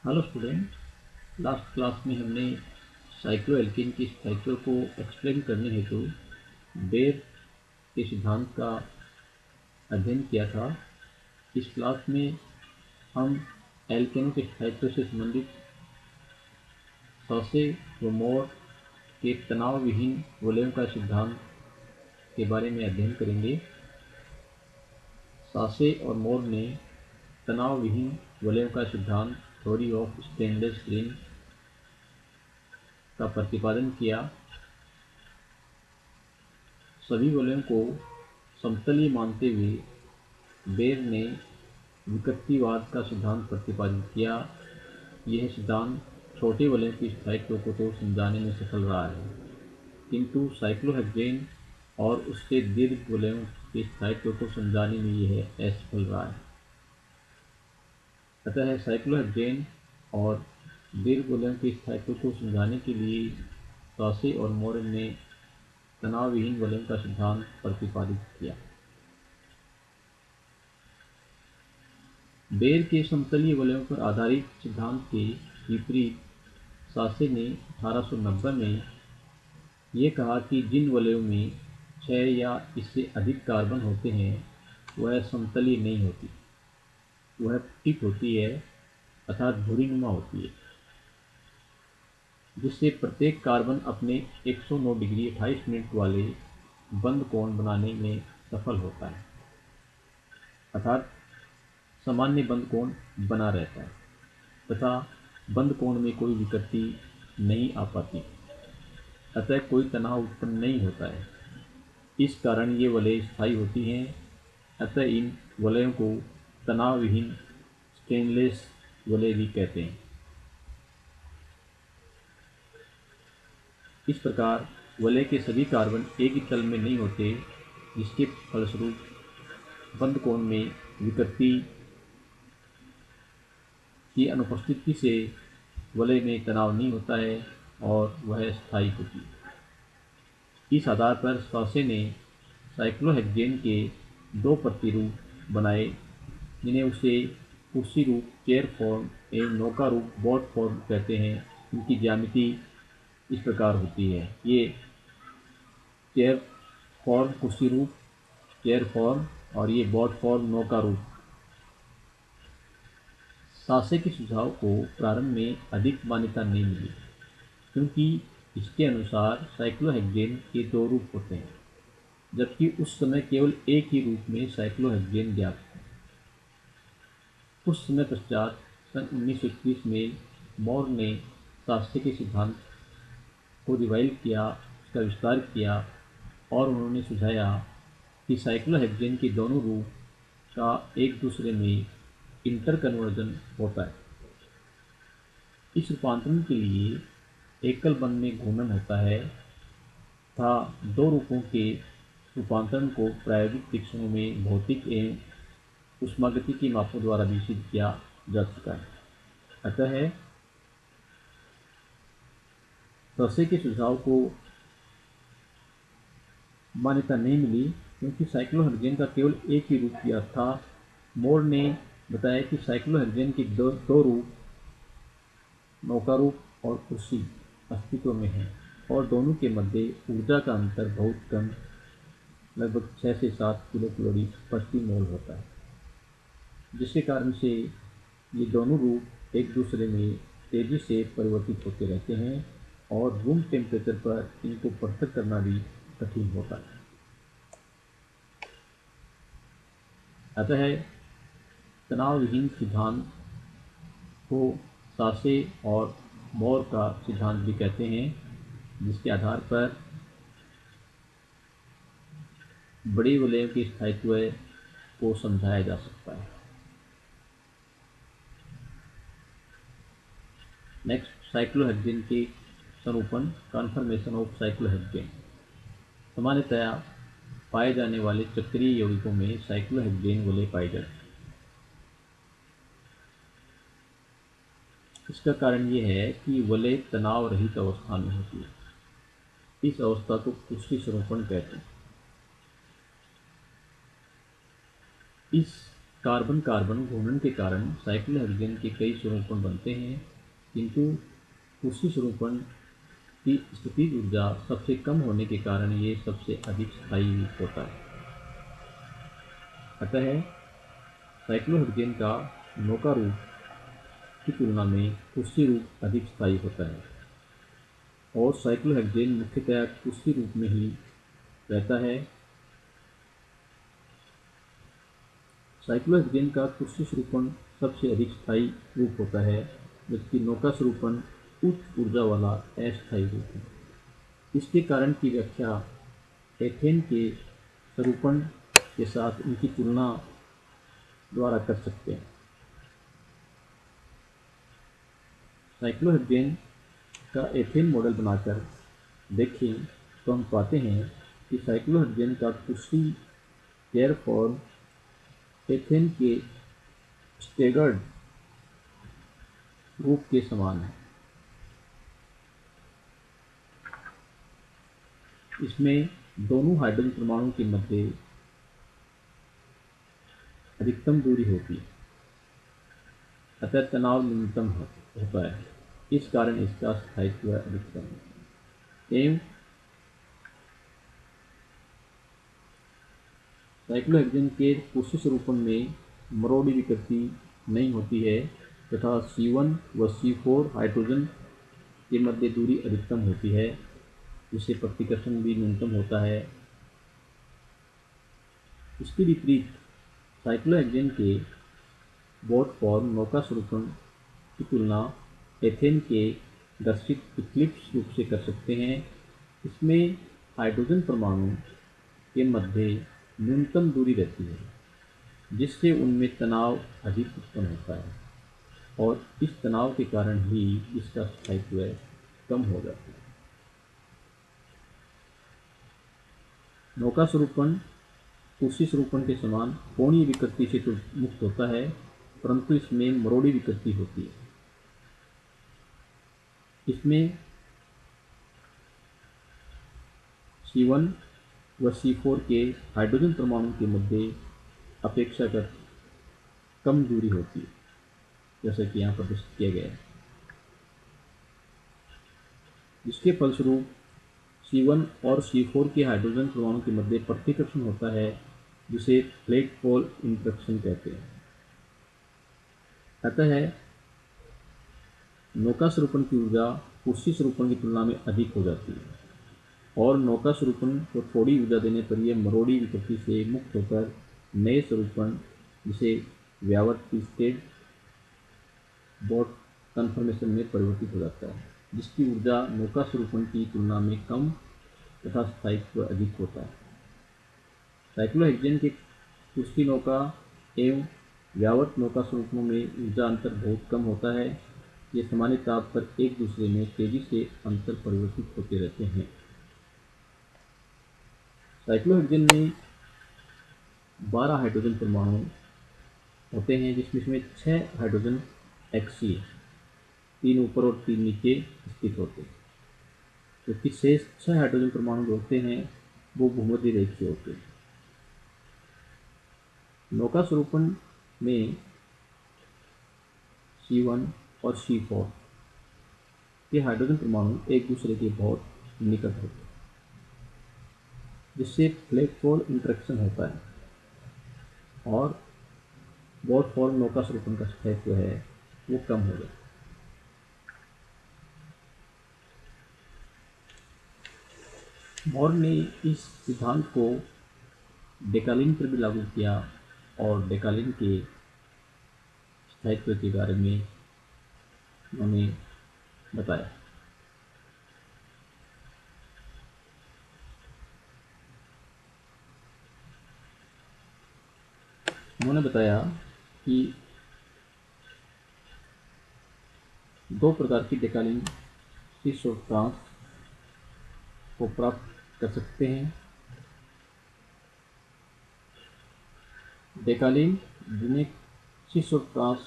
Hello student. Last class में हमने cycloalkane की स्ट्रक्चर को एक्सप्लेन करने हेतु बेयर के सिद्धांत का अध्ययन किया था। इस क्लास में हम एल्केनों के स्ट्रक्चर से संबंधित सॉसे व मोर के तनाव विहीन वलयों का सिद्धांत के बारे में अध्ययन करेंगे। सासे और मोर ने तनाव विहीन वलयों का सिद्धांत थ्योरी ऑफ स्टेनलेस स्टील का प्रतिपादन किया। सभी वलयों को समतलीय मानते हुए बेयर ने विकृतिवाद का सिद्धांत प्रतिपादित किया। यह सिद्धांत छोटे वलयों की स्थायित्व को तो समझाने में सफल रहा है, किंतु साइक्लोहेक्सेन और उसके दीर्घ वलयों के स्थायित्व को समझाने में यह असफल रहा है। अतः साइक्लोहेक्सेन और दीर्घ वलयों के स्थायित्व को समझाने के लिए सासे और मोर ने तनाव विहीन वलयों का सिद्धांत प्रतिपादित किया। बेयर के समतलीय वलयों पर आधारित सिद्धांत के विपरीत सासे ने 1890 में ये कहा कि जिन वलयों में 6 या इससे अधिक कार्बन होते हैं वह समतलीय नहीं होती, वह टिप होती है अर्थात धुरीनुमा होती है, जिससे प्रत्येक कार्बन अपने 109 डिग्री 28 मिनट वाले बंद कोण बनाने में सफल होता है, अर्थात सामान्य बंद कोण बना रहता है तथा बंद कोण में कोई विकृति नहीं आ पाती, अतः कोई तनाव उत्पन्न नहीं होता है। इस कारण ये वलय स्थायी होती हैं। अतः इन वलयों को तनाव विहीन स्टेनलेस वलय भी कहते हैं। इस प्रकार वलय के सभी कार्बन एक ही तल में नहीं होते, जिसके फलस्वरूप बंद कोण में विकृति की अनुपस्थिति से वलय में तनाव नहीं होता है और वह स्थायी होती है। इस आधार पर सासे ने साइक्लोहेक्सेन के दो प्रतिरूप बनाए, जिन्हें उसे कुर्सी रूप चेयर फॉर्म एवं नौका रूप बोट फॉर्म कहते हैं। इनकी ज्यामिति इस प्रकार होती है। ये चेयर फॉर्म कुर्सी रूप चेयर फॉर्म और ये बोट फॉर्म नौका रूप। सासे के सुझाव को प्रारंभ में अधिक मान्यता नहीं मिली, क्योंकि इसके अनुसार साइक्लोहेक्सेन के दो रूप होते हैं, जबकि उस समय केवल एक ही रूप में साइक्लोहेक्सेन ज्ञात था। कुछ समय पश्चात सन 1921 में मोर ने सासे के सिद्धांत को रिवाइव किया, उसका विस्तार किया और उन्होंने सुझाया कि साइक्लोहेक्सेन के दोनों रूप का एक दूसरे में इंटरकन्वर्जन होता है। इस रूपांतरण के लिए एकल बंध में घूर्णन होता है तथा दो रूपों के रूपांतरण को प्रायोगिक परीक्षणों में भौतिक एवं ऊष्मागतिकी मापों द्वारा भी सिद्ध किया जा चुका है। अतः सासे के सुझाव को मान्यता नहीं मिली, क्योंकि साइक्लोहेक्सेन का केवल एक ही रूप ज्ञात था। मोर ने बताया कि साइक्लोहेक्सेन के दो रूप नौका रूप और कुर्सी अस्तित्व में है और दोनों के मध्य ऊर्जा का अंतर बहुत कम, लगभग 6 से 7 किलो कैलोरी प्रति मोल होता है, जिसके कारण से ये दोनों रूप एक दूसरे में तेजी से परिवर्तित होते रहते हैं और रूम टेम्परेचर पर इनको पृथक करना भी कठिन होता है। अतः तनाव विहीन सिद्धांत को सासे और मोर का सिद्धांत भी कहते हैं, जिसके आधार पर बड़े वलयों के स्थायित्व को समझाया जा सकता है। नेक्स्ट, साइक्लोहेक्सेन के संरूपण कॉन्फर्मेशन ऑफ साइक्लोहेक्सेन। सामान्यतया पाए जाने वाले चक्रीय यौगिकों में साइक्लोहेक्सेन वलय पाए जाते हैं। इसका कारण यह है कि वलय तनाव रहित अवस्था में होती है। इस अवस्था को कुर्सी संरूपण कहते हैं। इस कार्बन कार्बन घूर्णन के कारण साइक्लोहेक्सेन के कई स्वरूपण बनते हैं, किंतु उसी स्वरूपण की स्थितिज ऊर्जा सबसे कम होने के कारण ये सबसे अधिक स्थायी होता है। अतः साइक्लोहेक्सेन का नौका रूप की तुलना में कुर्सी रूप अधिक स्थायी होता है और साइक्लोहेक्सेन मुख्यतया कुर्सी रूप में ही रहता है। साइक्लोहेक्सेन का कुर्सी स्वरूपण सबसे अधिक स्थायी रूप होता है, जबकि नौका स्वरूपण उच्च ऊर्जा वाला अस्थायी रूप है। इसके कारण की व्याख्या एथेन के स्वरूपण के साथ उनकी तुलना द्वारा कर सकते हैं। साइक्लोहेक्सेन का एथेन मॉडल बनाकर देखें तो हम पाते हैं कि साइक्लोहेक्सेन का कुर्सी गैर फॉर्म एथेन के स्टेगर्ड रूप के समान है। इसमें दोनों हाइड्रोजन परमाणु के मध्य अधिकतम दूरी होती है, अतः तनाव न्यूनतम होता है। इस कारण इसका स्थायित्व अधिकतम है। एवं साइक्लोहेक्सेन के कुर्सी स्वरूपण में मरोड़ी विकृति नहीं होती है तथा C1 व C4 हाइड्रोजन के मध्य दूरी अधिकतम होती है, जिससे प्रतिकर्षण भी न्यूनतम होता है। इसके विपरीत साइक्लोहेक्सेन के बोट फॉर्म नौका स्वरूपण की तुलना एथेन के दर्शित इक्लिप्स रूप से कर सकते हैं। इसमें हाइड्रोजन परमाणु के मध्य न्यूनतम दूरी रहती है, जिससे उनमें तनाव अधिक उत्पन्न होता है और इस तनाव के कारण ही इसका स्थायित्व कम हो जाता है। नौका स्वरूपण कुर्सी स्वरूपण के समान कोणीय विकृति से तो मुक्त होता है, परंतु इसमें मरोड़ी विकृति होती है। इसमें C1 व C4 के हाइड्रोजन परमाणु के मध्य अपेक्षाकृत कम दूरी होती है, जैसा कि यहाँ प्रदर्शित किया गया है, जिसके फलस्वरूप C1 और C4 के हाइड्रोजन परमाणु के मध्य प्रतिकर्षण होता है, जिसे प्लेट पोल इंटरेक्शन कहते हैं। अतः नौका स्वरूपण की ऊर्जा कुर्सी स्वरूपण की तुलना में अधिक हो जाती है और नौका स्वरूपण को थोड़ी ऊर्जा देने पर यह मरोड़ी विकृति से मुक्त होकर नए स्वरूपण, जिसे व्यावर्तिस्टेड बोट कन्फर्मेशन में परिवर्तित हो जाता है, जिसकी ऊर्जा नौका स्वरूपण की तुलना में कम तथा स्थायित्व अधिक होता है। साइक्लोहेक्सेन के कुर्सी नौका एवं व्यावर्त नौका स्वरूपों में ऊर्जा अंतर बहुत कम होता है। ये सामान्य ताप पर एक दूसरे में तेजी से अंतर परिवर्तित होते रहते हैं। साइक्लोहेक्सेन में 12 हाइड्रोजन परमाणु होते हैं, जिसमें 6 हाइड्रोजन एक्सीय, 3 ऊपर और 3 नीचे स्थित होते हैं, जबकि शेष 6 हाइड्रोजन परमाणु जो होते हैं वो भूमध्य रेखीय होते हैं। नौका स्वरूपण में C1 और C4 के हाइड्रोजन परमाणु एक दूसरे के बहुत निकट होते हैं, जिससे प्लेट पोल इंटरेक्शन होता है और बोट फॉर्म नौका स्वरूपण का स्थायित्व है वो कम हो जाता है। बोर ने इस सिद्धांत को डेकालिन पर भी लागू किया और डेकालिन के स्थायित्व के बारे में उन्होंने बताया। उन्होंने बताया कि 2 प्रकार की डेकालिन सिस और ट्रांस को प्राप्त कर सकते हैं। डेकालिन जिन्हें सिस और ट्रांस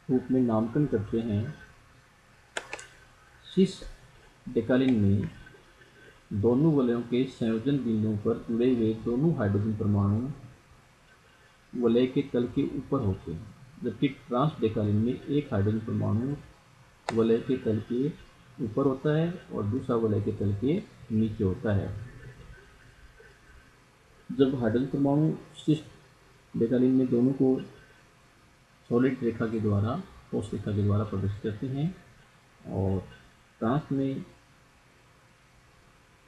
रूप में नामकरण करते हैं, सिस डेकालिन में दोनों वलयों के संयोजन बिंदुओं पर जुड़े हुए दोनों हाइड्रोजन परमाणु वलय के तल के ऊपर होते हैं, जबकि ट्रांस डेकालिन में एक हाइड्रोजन परमाणु वलय के तल के ऊपर होता है और दूसरा वलय के तल के नीचे होता है। जब हाइड्रोजन परमाणु सिस डेकालिन में दोनों को सॉलिड रेखा के द्वारा, ठोस रेखा के द्वारा प्रदर्शित करते हैं, और ट्रांस में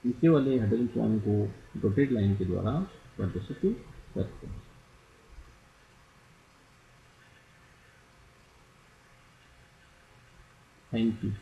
नीचे वाले हाइड्रोजन परमाणु को डॉटेड लाइन के द्वारा प्रदर्शित करते हैं। Thank you.